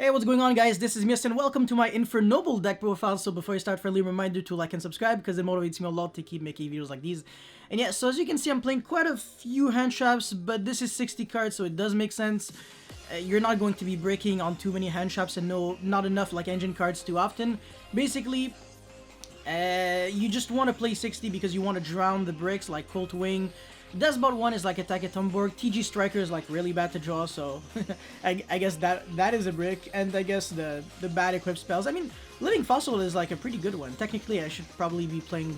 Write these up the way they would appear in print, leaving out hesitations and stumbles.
Hey, what's going on, guys? This is Mist and welcome to my Infernoble deck profile. So before I start, friendly reminder to like and subscribe because it motivates me a lot to keep making videos like these. And yeah, so as you can see, I'm playing quite a few hand traps, but this is 60 cards, so it does make sense. You're not going to be breaking on too many hand traps and not enough like engine cards too often. Basically, you just want to play 60 because you want to drown the bricks like Colt Wing. Desbot 1 is like Attack at Tomborg. TG Striker is like really bad to draw, so I guess that is a brick. And I guess the bad equipped spells. I mean, Living Fossil is like a pretty good one. Technically, I should probably be playing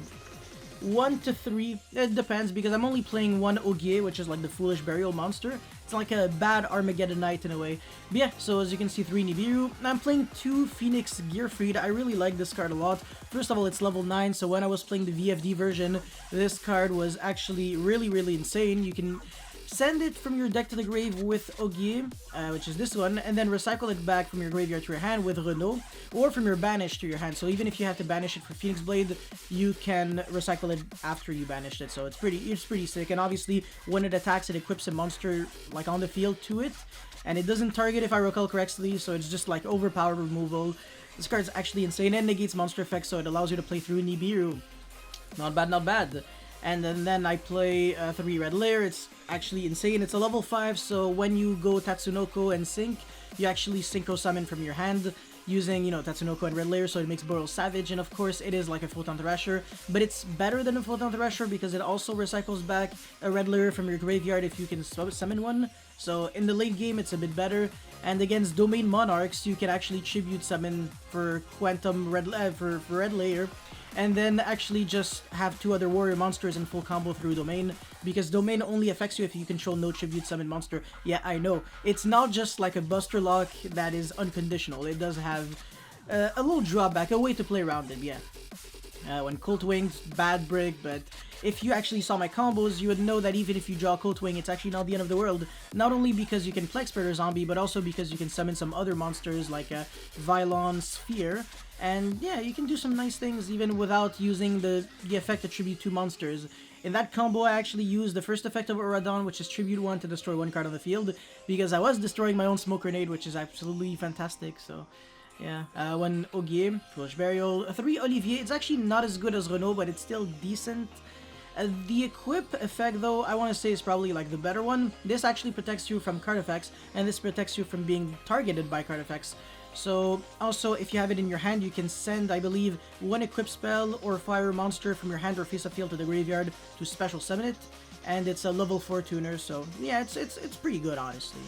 1 to 3. It depends because I'm only playing one Ogier, which is like the Foolish Burial monster. It's like a bad Armageddon Knight in a way. But yeah, so as you can see, 3 Nibiru. I'm playing 2 Phoenix Gearfried. I really like this card a lot. First of all, it's level 9, so when I was playing the VFD version, this card was actually really insane. You can send it from your deck to the grave with Ogier, which is this one, and then recycle it back from your graveyard to your hand with Renault, or from your banish to your hand. So even if you have to banish it for Phoenix Blade, you can recycle it after you banished it. So it's pretty sick. And obviously, when it attacks, it equips a monster like on the field to it, and it doesn't target if I recall correctly. So it's just like overpower removal. This card's actually insane and negates monster effects, so it allows you to play through Nibiru. Not bad, not bad. And then I play 3 Red Layer. It's actually insane. It's a level 5, so when you go Tatsunoko and Sync, you actually Synchro Summon from your hand using, you know, Tatsunoko and Red Layer, so it makes Boral Savage. And of course, it is like a Photon Thrasher, but it's better than a Photon Thrasher because it also recycles back a Red Layer from your graveyard if you can summon one. So in the late game, it's a bit better. And against Domain Monarchs, you can actually Tribute Summon for Quantum for Red Layer, and then actually just have 2 other warrior monsters in full combo through Domain, because Domain only affects you if you control no Tribute Summon monster. Yeah, I know. It's not just like a Buster Lock that is unconditional. It does have a little drawback, a way to play around it, yeah. When Colt Wing's bad brick, but if you actually saw my combos, you would know that even if you draw Colt Wing, it's actually not the end of the world. Not only because you can Plex Predator Zombie, but also because you can summon some other monsters like Vylon Sphere. And yeah, you can do some nice things even without using the effect to tribute 2 monsters. In that combo, I actually used the first effect of Uradon, which is tribute 1 to destroy 1 card on the field, because I was destroying my own Smoke Grenade, which is absolutely fantastic, so... yeah, 1 Ogier, Foolish Burial, 3 Olivier. It's actually not as good as Renault, but it's still decent. The Equip effect, though, I want to say is probably like the better one. This actually protects you from card effects, and this protects you from being targeted by card effects. So, also, if you have it in your hand, you can send, I believe, 1 Equip spell or fire monster from your hand or face of field to the graveyard to special summon it. And it's a level 4 tuner, so yeah, it's pretty good, honestly.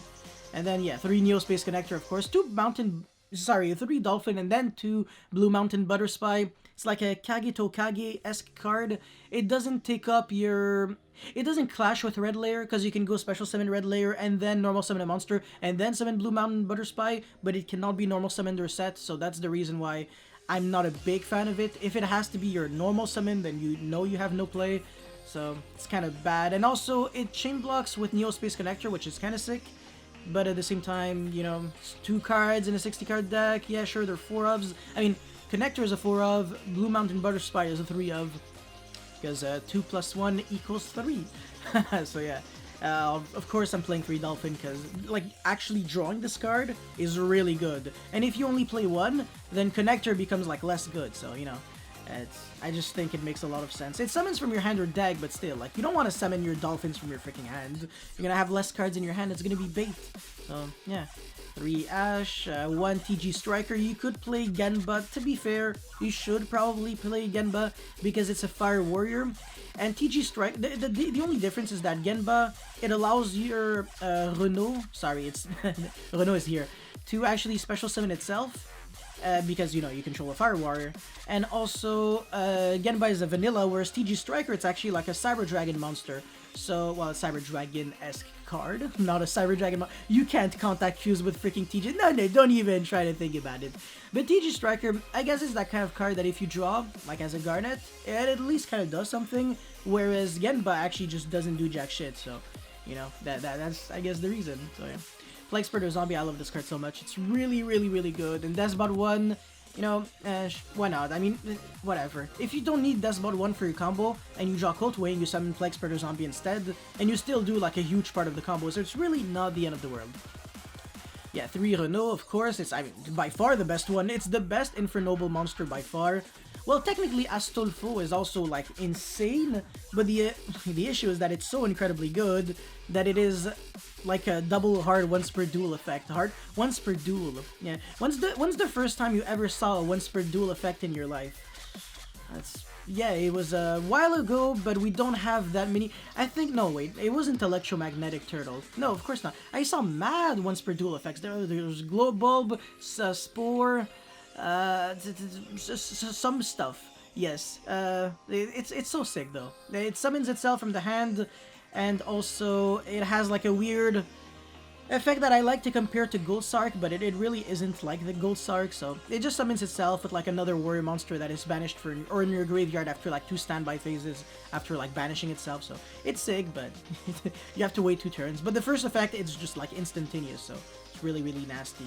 And then, yeah, 3 Neospace Connector, of course, 3 Dolphin, and then 2 Blue Mountain Butter Spy. It's like a Kage Tokage-esque card. It doesn't take up your... It doesn't clash with Red Layer, because you can go Special Summon Red Layer, and then Normal Summon a monster, and then summon Blue Mountain Butter Spy, but it cannot be Normal Summoned or set, so that's the reason why I'm not a big fan of it. If it has to be your normal summon, then you know you have no play, so it's kind of bad. And also, it chain blocks with Neospace Connector, which is kind of sick. But at the same time, you know, 2 cards in a 60-card deck. Yeah, sure, they're 4 ofs. I mean, Connector is a 4 of, Blue Mountain Butter Spy is a 3 of, because 2 plus 1 equals 3. So yeah, of course I'm playing 3 Dolphin, because, like, actually drawing this card is really good. And if you only play 1, then Connector becomes, like, less good, so, you know. I just think it makes a lot of sense. It summons from your hand or deck, but still, like, you don't want to summon your Dolphins from your freaking hand. You're gonna have less cards in your hand, it's gonna be bait. So, yeah. 3 Ash, 1 TG Striker. You could play Genba. To be fair, you should probably play Genba, because it's a Fire Warrior. And TG Strike, the only difference is that Genba, it allows your Renault, sorry, it's Renault is here, to actually special summon itself. Because, you know, you control a Fire Warrior. And also, Genba is a vanilla, whereas TG Striker, it's actually like a Cyber Dragon monster. So, well, a Cyber Dragon-esque card, not a Cyber Dragon. You can't contact fuse with freaking TG. No, don't even try to think about it. But TG Striker, I guess, is that kind of card that if you draw, like as a Garnet, it at least kind of does something, whereas Genba actually just doesn't do jack shit. So, you know, that's, I guess, the reason. So, yeah. Plex Predator Zombie, I love this card so much. It's really good. And Desbot 1, you know, why not? I mean, whatever. If you don't need Desbot 1 for your combo, and you draw Colt Wing, you summon Plex Predator Zombie instead, and you still do like a huge part of the combo, so it's really not the end of the world. Yeah, 3 Renault, of course. It's, I mean, by far the best one. It's the best Infernoble monster by far. Well, technically, Astolfo is also, like, insane, but the the issue is that it's so incredibly good that it is like a double hard once per duel effect. Hard once per duel. Yeah. When's the first time you ever saw a once per duel effect in your life? That's yeah, it was a while ago, but we don't have that many. I think no, wait, it wasn't electromagnetic turtle. No, of course not. I saw mad once per duel effects. There's glow bulb, spore, some stuff. Yes, it's so sick though. It summons itself from the hand, and also it has like a weird effect that I like to compare to Gold Sark, but it really isn't like the Gold Sark, so it just summons itself with like another warrior monster that is banished for, or in your graveyard after like 2 standby phases after like banishing itself, so it's sick, but you have to wait 2 turns. But the first effect, it's just like instantaneous, so it's really nasty.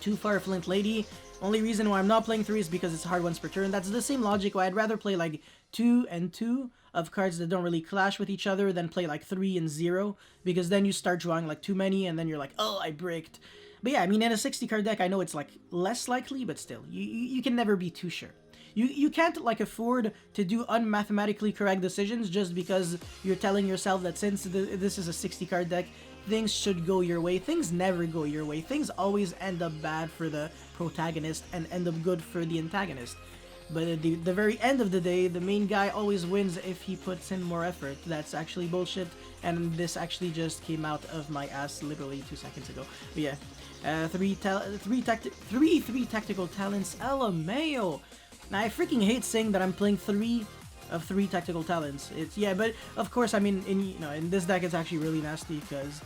2 Fire Flint Lady. Only reason why I'm not playing 3 is because it's hard once per turn. That's the same logic why I'd rather play like 2 and 2 of cards that don't really clash with each other than play like 3 and 0, because then you start drawing like too many and then you're like, oh, I bricked. But yeah, I mean, in a 60 card deck, I know it's like less likely, but still, you can never be too sure. You can't like afford to do unmathematically correct decisions just because you're telling yourself that since this is a 60 card deck, things should go your way. Things never go your way. Things always end up bad for the protagonist and end up good for the antagonist. But at the very end of the day, the main guy always wins if he puts in more effort. That's actually bullshit, and this actually just came out of my ass literally 2 seconds ago. But yeah, three tactical talents, LMAO. Now I freaking hate saying that I'm playing 3 of 3 tactical talents. It's yeah, but of course, I mean, in this deck, it's actually really nasty because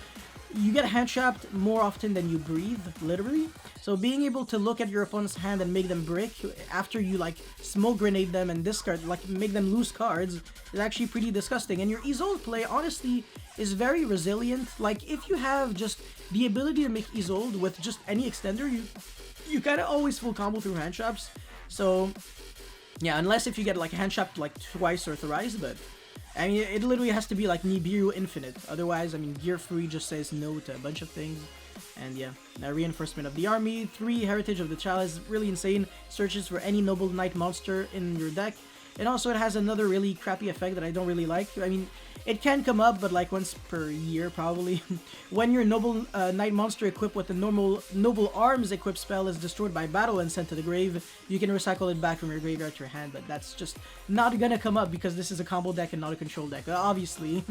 you get hand trapped more often than you breathe, literally. So being able to look at your opponent's hand and make them break after you like smoke grenade them and discard, like make them lose cards, is actually pretty disgusting. And your Isolde play, honestly, is very resilient. Like if you have just the ability to make Isolde with just any extender, you kind of always full combo through hand traps. So yeah, unless if you get like hand trapped like twice or thrice, but I mean, it literally has to be like Nibiru Infinite. Otherwise, I mean, Gear Free just says no to a bunch of things. And yeah, Reinforcement of the Army, 3 Heritage of the Chalice, really insane. Searches for any Noble Knight monster in your deck. And also it has another really crappy effect that I don't really like. I mean, it can come up, but like once per year probably. When your Noble Knight monster equipped with the Noble Arms equipped spell is destroyed by battle and sent to the grave, you can recycle it back from your graveyard to your hand, but that's just not gonna come up because this is a combo deck and not a control deck, obviously.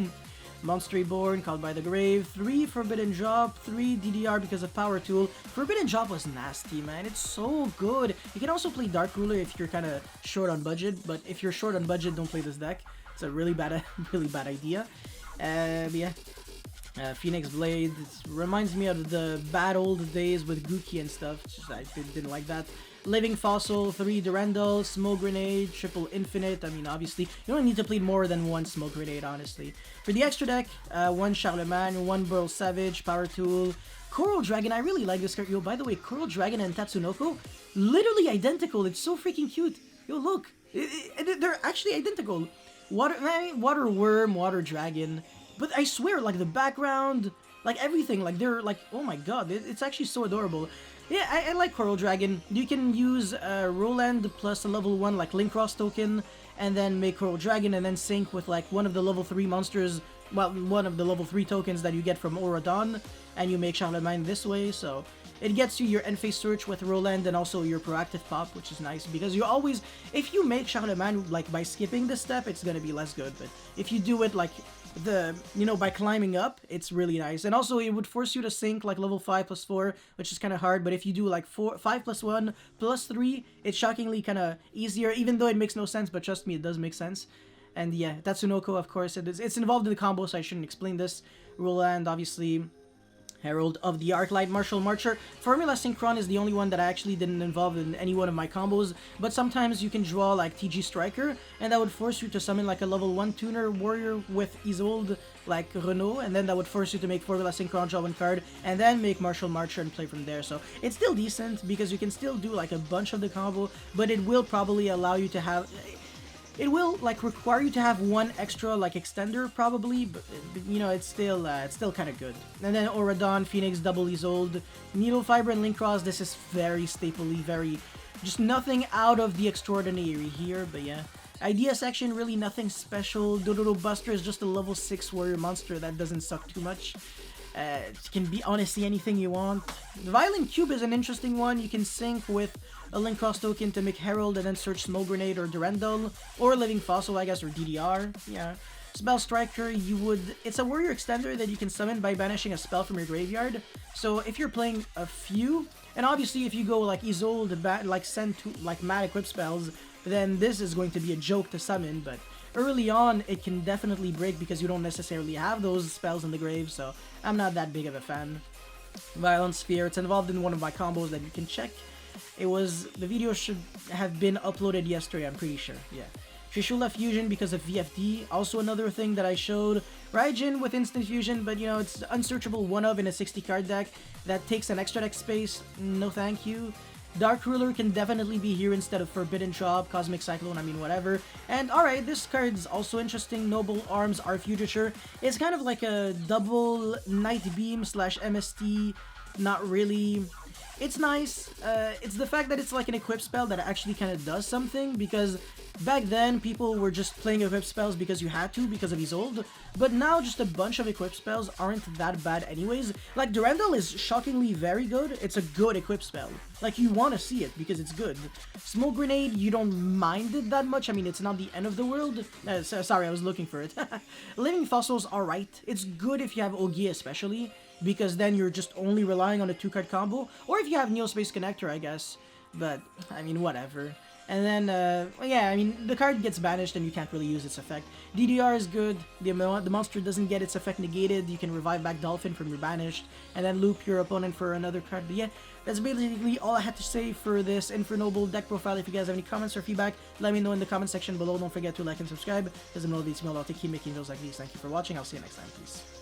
Monster Reborn, Called by the Grave, 3 Forbidden Drop, 3 DDR because of Power Tool. Forbidden Drop was nasty, man. It's so good. You can also play Dark Ruler if you're kind of short on budget, but if you're short on budget, don't play this deck. It's a really bad idea. Yeah. Phoenix Blade, it reminds me of the bad old days with Gookie and stuff. Just, I didn't like that. Living Fossil, 3 Durandal, Smoke Grenade, Triple Infinite. I mean, obviously, you don't need to play more than 1 Smoke Grenade, honestly. For the extra deck, 1 Charlemagne, 1 Burl Savage, Power Tool, Coral Dragon. I really like this card. Yo, by the way, Coral Dragon and Tatsunoko, literally identical. It's so freaking cute. Yo, look. They're actually identical. Water Worm, Water Dragon. But I swear, like, the background, like, everything, like, they're, like, oh my god, it's actually so adorable. Yeah, I like Coral Dragon. You can use Roland plus a level 1, like, Link Cross token, and then make Coral Dragon, and then sync with, like, one of the level 3 monsters, well, one of the level 3 tokens that you get from Auradon, and you make Charlemagne this way, so it gets you your end-phase search with Roland and also your proactive pop, which is nice, because you always, if you make Charlemagne, like, by skipping this step, it's gonna be less good, but if you do it, like, by climbing up, it's really nice. And also, it would force you to sync, like, level 5 plus 4, which is kind of hard, but if you do, like, 5 plus 1 plus 3, it's shockingly kind of easier, even though it makes no sense, but trust me, it does make sense. And yeah, Tatsunoko, of course, it's involved in the combo, so I shouldn't explain this. Roland, obviously, Herald of the Arclight, Martial Marcher. Formula Synchron is the only one that I actually didn't involve in any one of my combos, but sometimes you can draw like TG Striker, and that would force you to summon like a level 1 tuner warrior with Isolde, like Renault, and then that would force you to make Formula Synchron, draw 1 card, and then make Martial Marcher and play from there. So it's still decent, because you can still do like a bunch of the combo, but it will probably allow you to have... It will like require you to have one extra like extender probably, but you know it's still kind of good. And then Auradon, Phoenix, Double Isolde, Needle Fiber, and Link Cross. This is very stapley, very just nothing out of the extraordinary here. But yeah, idea section really nothing special. Dododo Buster is just a level 6 warrior monster that doesn't suck too much. It can be honestly anything you want. The Violent Cube is an interesting one. You can sync with a Link Cross token to make Herald and then search Smoke Grenade or Durandal, or Living Fossil, I guess, or DDR. Yeah. Spell Striker, it's a warrior extender that you can summon by banishing a spell from your graveyard. So if you're playing a few, and obviously if you go like Isolde, like send to like mad equip spells, then this is going to be a joke to summon, but early on, it can definitely break because you don't necessarily have those spells in the grave, so I'm not that big of a fan. Violent Sphere, it's involved in one of my combos that you can check. The video should have been uploaded yesterday, I'm pretty sure, yeah. Trishula Fusion because of VFD, also another thing that I showed. Raijin with Instant Fusion, but you know, it's unsearchable one of in a 60 card deck that takes an extra deck space, no thank you. Dark Ruler can definitely be here instead of Forbidden Chop, Cosmic Cyclone, I mean whatever. And alright, this card's also interesting, Noble Arms Arfuture. It's kind of like a double Night Beam / MST, not really. It's nice, it's the fact that it's like an equip spell that actually kind of does something, because back then people were just playing equip spells because you had to, because of Isolde, but now just a bunch of equip spells aren't that bad anyways. Like Durandal is shockingly very good, it's a good equip spell. Like you want to see it because it's good. Smoke Grenade, you don't mind it that much, I mean it's not the end of the world. Sorry, I was looking for it. Living Fossil's alright, it's good if you have Ogi especially, because then you're just only relying on a 2-card combo, or if you have Neospace Connector, I guess, but, I mean, whatever. And then, yeah, I mean, the card gets banished and you can't really use its effect. DDR is good, the monster doesn't get its effect negated, you can revive back Dolphin from your banished, and then loop your opponent for another card. But yeah, that's basically all I had to say for this Infernoble deck profile. If you guys have any comments or feedback, let me know in the comment section below. Don't forget to like and subscribe, because it motivates me a lot to keep making videos like these. Thank you for watching, I'll see you next time, peace.